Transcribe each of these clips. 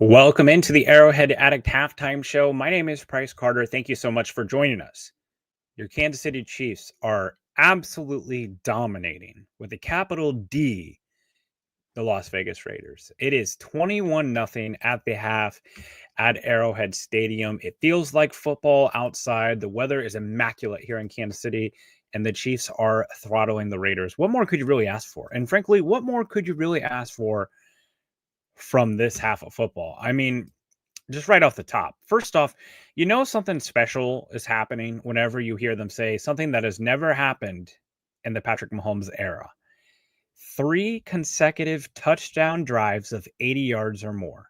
Welcome into the Arrowhead Addict halftime show. My name is Price Carter. Thank you so much for joining us. Your Kansas City Chiefs are absolutely dominating with a capital D, the Las Vegas Raiders. It is 21-0 at the half at Arrowhead Stadium. It feels like football outside. The weather is immaculate here in Kansas City, and the Chiefs are throttling the Raiders. What more could you really ask for? And frankly, what more could you really ask for from this half of football? I mean, just right off the top. First off, something special is happening whenever you hear them say something that has never happened in the Patrick Mahomes era. 3 consecutive touchdown drives of 80 yards or more.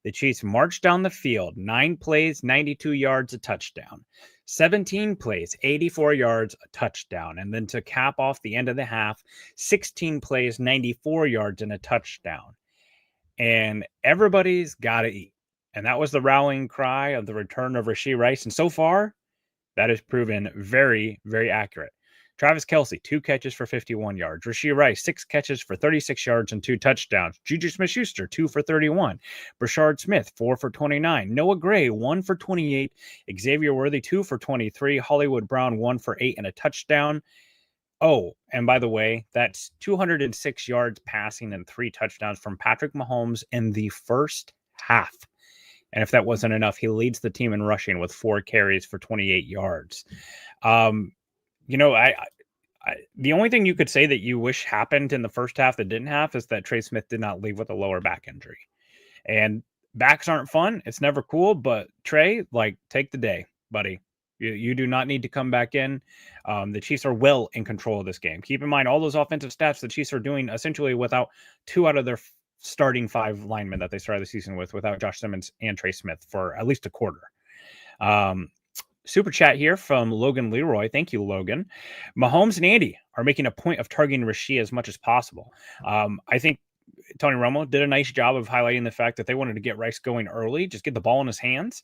The Chiefs marched down the field, 9 plays, 92 yards, a touchdown. 17 plays, 84 yards, a touchdown. And then to cap off the end of the half, 16 plays, 94 yards, and a touchdown. And everybody's got to eat. And that was the rallying cry of the return of Rashee Rice. And so far, that has proven very, very accurate. Travis Kelce, 2 catches for 51 yards. Rashee Rice, 6 catches for 36 yards and 2 touchdowns. Juju Smith-Schuster, 2 for 31. Brashard Smith, 4 for 29. Noah Gray, 1 for 28. Xavier Worthy, 2 for 23. Hollywood Brown, 1 for 8 and a touchdown. Oh, and by the way, that's 206 yards passing and 3 touchdowns from Patrick Mahomes in the first half. And if that wasn't enough, he leads the team in rushing with 4 carries for 28 yards. The only thing you could say that you wish happened in the first half that didn't have is that Trey Smith did not leave with a lower back injury. And backs aren't fun. It's never cool. But Trey, take the day, buddy. You do not need to come back in. The Chiefs are well in control of this game. Keep in mind all those offensive stats the Chiefs are doing essentially without 2 out of their starting 5 linemen that they started the season with, without Josh Simmons and Trey Smith for at least a quarter. Super chat here from Logan Leroy. Thank you, Logan. Mahomes and Andy are making a point of targeting Rashee as much as possible. I think Tony Romo did a nice job of highlighting the fact that they wanted to get Rice going early, just get the ball in his hands.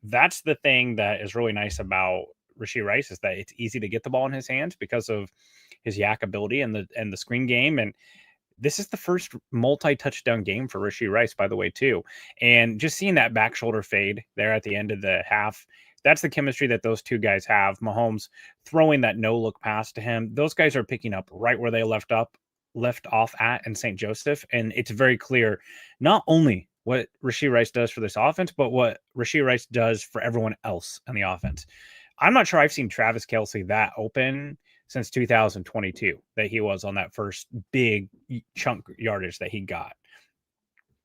That's the thing that is really nice about Rashee Rice, is that it's easy to get the ball in his hands because of his yak ability and the screen game. And this is the first multi-touchdown game for Rashee Rice, by the way, too. And just seeing that back shoulder fade there at the end of the half, that's the chemistry that those two guys have. Mahomes throwing that no-look pass to him. Those guys are picking up right where they left off at in St. Joseph. And it's very clear not only what Rashee Rice does for this offense, but what Rashee Rice does for everyone else on the offense. I'm not sure I've seen Travis Kelce that open since 2022 that he was on that first big chunk yardage that he got.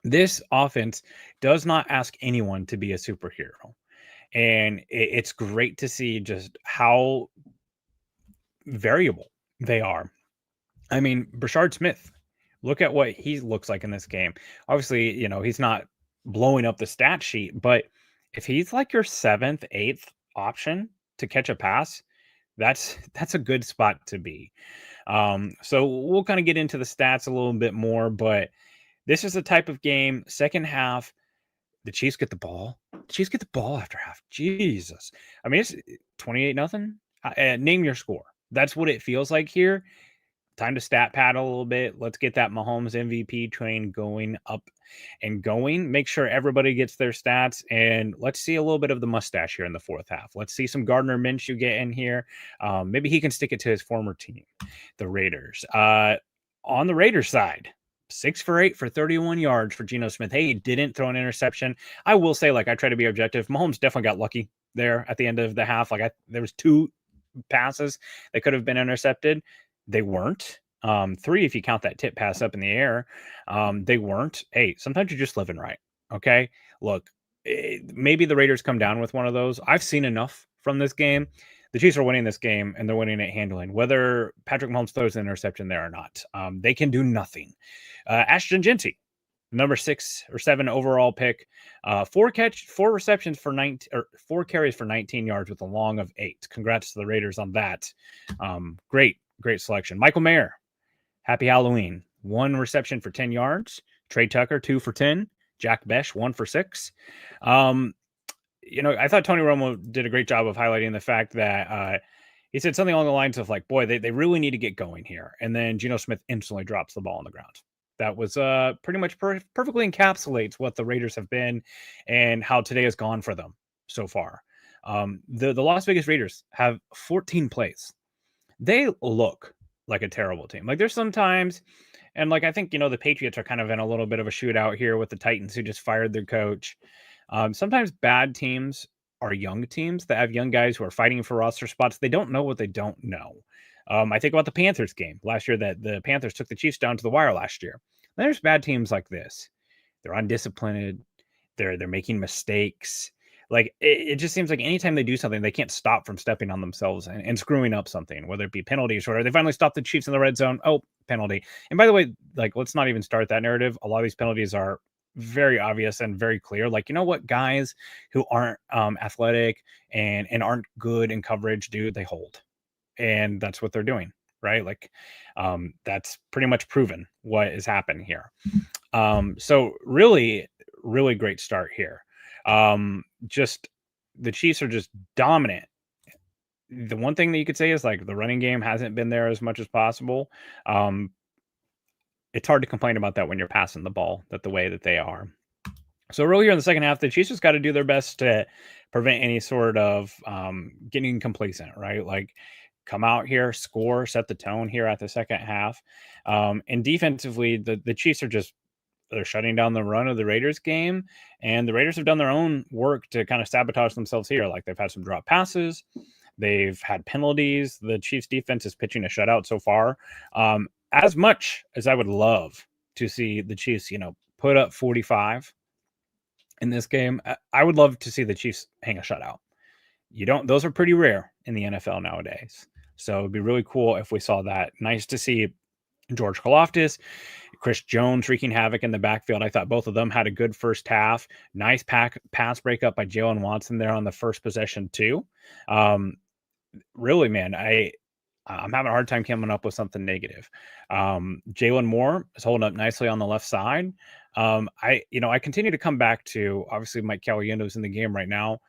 This offense does not ask anyone to be a superhero. And it's great to see just how variable they are. I mean, Brashard Smith, look at what he looks like in this game. Obviously, he's not blowing up the stat sheet, but if he's like your 7th, 8th option to catch a pass, that's a good spot to be. So we'll kind of get into the stats a little bit more, but this is the type of game, second half, the Chiefs get the ball. The Chiefs get the ball after half. Jesus. I mean, it's 28-0. Name your score. That's what it feels like here. Time to stat pad a little bit. Let's get that Mahomes MVP train going up and going. Make sure everybody gets their stats, and let's see a little bit of the mustache here in the fourth half. Let's see some Gardner Minshew get in here. Maybe he can stick it to his former team, the Raiders. On the Raiders side, 6 for 8 for 31 yards for Geno Smith. Hey, he didn't throw an interception. I will say, I try to be objective. Mahomes definitely got lucky there at the end of the half. There was 2 passes that could have been intercepted. They weren't. 3 if you count that tip pass up in the air. They weren't. Hey, sometimes you're just living right. Okay? Look, maybe the Raiders come down with one of those. I've seen enough from this game. The Chiefs are winning this game, and they're winning it handling. Whether Patrick Mahomes throws an interception there or not, they can do nothing. Ashton Jeanty, number 6 or 7 overall pick, 4 receptions for 19 or 4 carries for 19 yards with a long of 8. Congrats to the Raiders on that. Great selection. Michael Mayer, happy Halloween. 1 reception for 10 yards. Trey Tucker, 2 for 10. Jack Besh, 1 for 6. I thought Tony Romo did a great job of highlighting the fact that he said something along the lines of boy, they really need to get going here. And then Geno Smith instantly drops the ball on the ground. that was pretty much perfectly encapsulates what the Raiders have been and how today has gone for them so far. The Las Vegas Raiders have 14 plays. They look like a terrible team. Like there's sometimes, and like I think the Patriots are kind of in a little bit of a shootout here with the Titans who just fired their coach. Sometimes bad teams are young teams that have young guys who are fighting for roster spots. They don't know what they don't know. I think about the Panthers game last year that the Panthers took the Chiefs down to the wire last year. And there's bad teams like this. They're undisciplined. They're making mistakes. Like it just seems like anytime they do something, they can't stop from stepping on themselves and screwing up something, whether it be penalties or they finally stopped the Chiefs in the red zone. Oh, penalty. And by the way, like let's not even start that narrative. A lot of these penalties are very obvious and very clear. Like, you know what guys who aren't athletic and aren't good in coverage do? They hold. And that's what they're doing, right? Like that's pretty much proven what is happening here. So really, really great start here. Just the Chiefs are just dominant. The one thing that you could say is like the running game hasn't been there as much as possible. It's hard to complain about that when you're passing the ball the way that they are. So earlier in the second half, the Chiefs just got to do their best to prevent any sort of getting complacent, right? Like come out here, score, set the tone here at the second half. And defensively, the Chiefs are they're shutting down the run of the Raiders game, and the Raiders have done their own work to kind of sabotage themselves here. Like they've had some drop passes, they've had penalties. The Chiefs defense is pitching a shutout so far. As much as I would love to see the Chiefs, put up 45 in this game, I would love to see the Chiefs hang a shutout. Those are pretty rare in the NFL nowadays. So it'd be really cool if we saw that. Nice to see George Karlaftis, Chris Jones wreaking havoc in the backfield. I thought both of them had a good first half. Nice pass breakup by Jalen Watson there on the first possession too. Really, man, I'm having a hard time coming up with something negative. Jalen Moore is holding up nicely on the left side. I continue to come back to, obviously Mike Caliendo's in the game right now.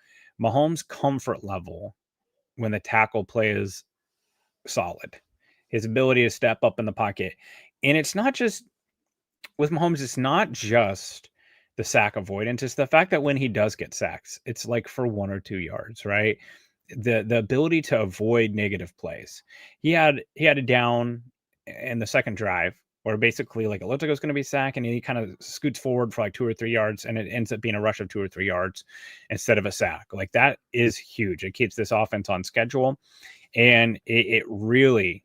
Mahomes' comfort level when the tackle play is solid. His ability to step up in the pocket. And it's not just with Mahomes, it's not just the sack avoidance. It's the fact that when he does get sacks, it's like for 1 or 2 yards, right? The ability to avoid negative plays. He had a down in the second drive where basically like it looked like it was going to be sack, and he kind of scoots forward for like 2 or 3 yards, and it ends up being a rush of 2 or 3 yards instead of a sack. Like that is huge. It keeps this offense on schedule, and it really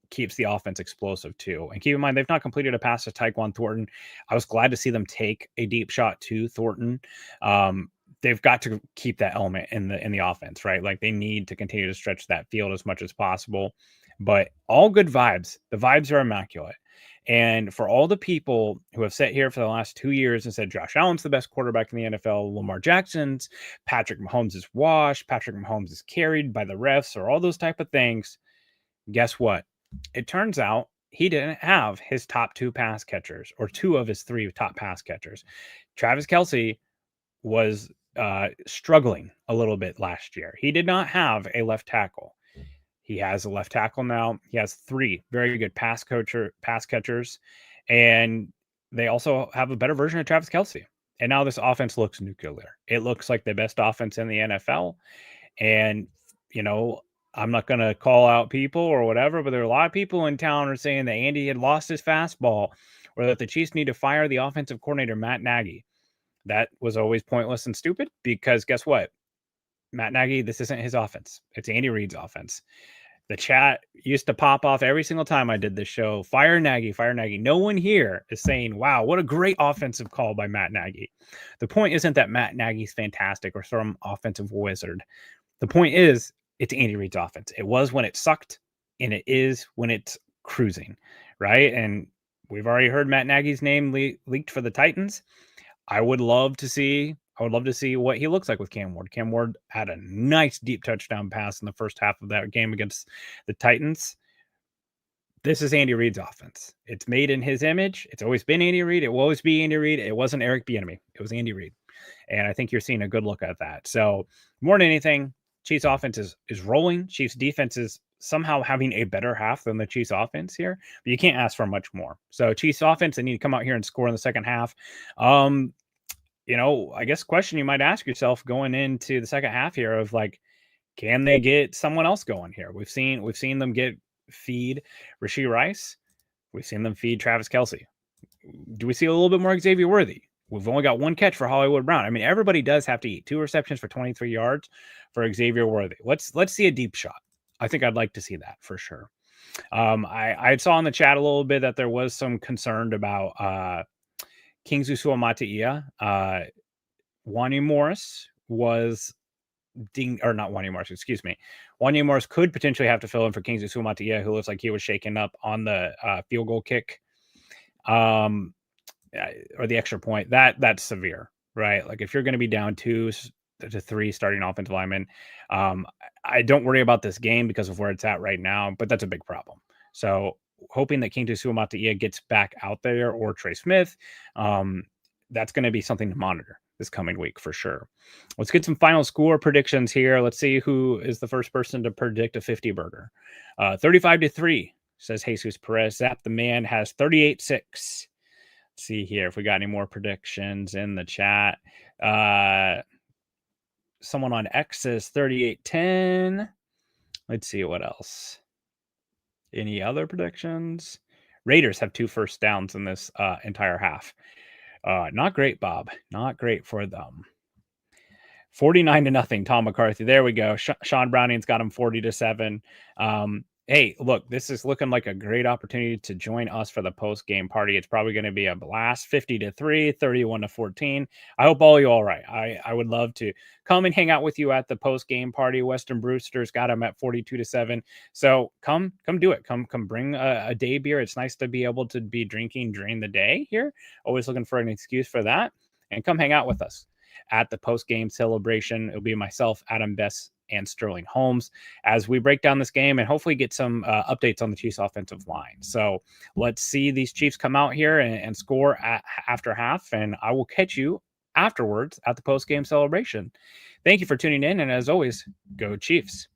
keeps the offense explosive too. And keep in mind, they've not completed a pass to Tyquan Thornton. I was glad to see them take a deep shot to Thornton. They've got to keep that element in the offense, right? Like they need to continue to stretch that field as much as possible. But all good vibes. The vibes are immaculate. And for all the people who have sat here for the last 2 years and said Josh Allen's the best quarterback in the NFL, Lamar Jackson's, Patrick Mahomes is washed, Patrick Mahomes is carried by the refs, or all those type of things, guess what? It turns out he didn't have his top 2 pass catchers, or 2 of his 3 top pass catchers. Travis Kelce was struggling a little bit last year. He did not have a left tackle. He has a left tackle now. He has 3 very good pass catchers, and they also have a better version of Travis Kelce. And now this offense looks nuclear. It looks like the best offense in the NFL. And, I'm not going to call out people or whatever, but there are a lot of people in town are saying that Andy had lost his fastball, or that the Chiefs need to fire the offensive coordinator, Matt Nagy. That was always pointless and stupid, because guess what? Matt Nagy, this isn't his offense. It's Andy Reid's offense. The chat used to pop off every single time I did this show. Fire Nagy, fire Nagy. No one here is saying, wow, what a great offensive call by Matt Nagy. The point isn't that Matt Nagy's fantastic or some offensive wizard. The point is, it's Andy Reid's offense. It was when it sucked, and it is when it's cruising, right? And we've already heard Matt Nagy's name leaked for the Titans. I would love to see what he looks like with Cam Ward. Cam Ward had a nice deep touchdown pass in the first half of that game against the Titans. This is Andy Reid's offense. It's made in his image. It's always been Andy Reid. It will always be Andy Reid. It wasn't Eric Bieniemy. It was Andy Reid. And I think you're seeing a good look at that. So more than anything, Chiefs offense is rolling. Chiefs defense is somehow having a better half than the Chiefs offense here, but you can't ask for much more. So Chiefs offense, they need to come out here and score in the second half. I guess question you might ask yourself going into the second half here of like, can they get someone else going here? We've seen them feed Rashee Rice. We've seen them feed Travis Kelce. Do we see a little bit more Xavier Worthy? We've only got one catch for Hollywood Brown. I mean, everybody does have to eat. 2 receptions for 23 yards for Xavier Worthy. Let's see a deep shot. I think I'd like to see that for sure. I saw in the chat a little bit that there was some concern about Kingsley Suamataia. Wanya Morris was not Wanya Morris, excuse me. Wanya Morris could potentially have to fill in for Kingsley Suamataia, who looks like he was shaken up on the field goal kick. Or the extra point. That's severe, right? Like if you're going to be down 2 to 3 starting offensive linemen, I don't worry about this game because of where it's at right now, but that's a big problem. So hoping that Kingsley Suamataia gets back out there, or Trey Smith, that's going to be something to monitor this coming week for sure. Let's get some final score predictions here. Let's see who is the first person to predict a 50 burger. 35-3 says Jesus Perez. Zap the man has 38-6. See here if we got any more predictions in the chat. Someone on X says 38-10. Let's see what else. Any other predictions? Raiders have 2 first downs in this entire half. Not great, Bob. Not great for them. 49-0, Tom McCarthy. There we go. Sean Browning's got him 40-7. Hey, look, this is looking like a great opportunity to join us for the post-game party. It's probably going to be a blast. 50-3, 31-14. I hope all you all right. I would love to come and hang out with you at the post-game party. Western Brewster's got them at 42-7. So come do it. Come bring a day beer. It's nice to be able to be drinking during the day here. Always looking for an excuse for that. And come hang out with us at the post-game celebration. It'll be myself, Adam Bess, and Sterling Holmes as we break down this game and hopefully get some updates on the Chiefs offensive line. So let's see these Chiefs come out here and score after half, and I will catch you afterwards at the post-game celebration. Thank you for tuning in, and as always, go Chiefs.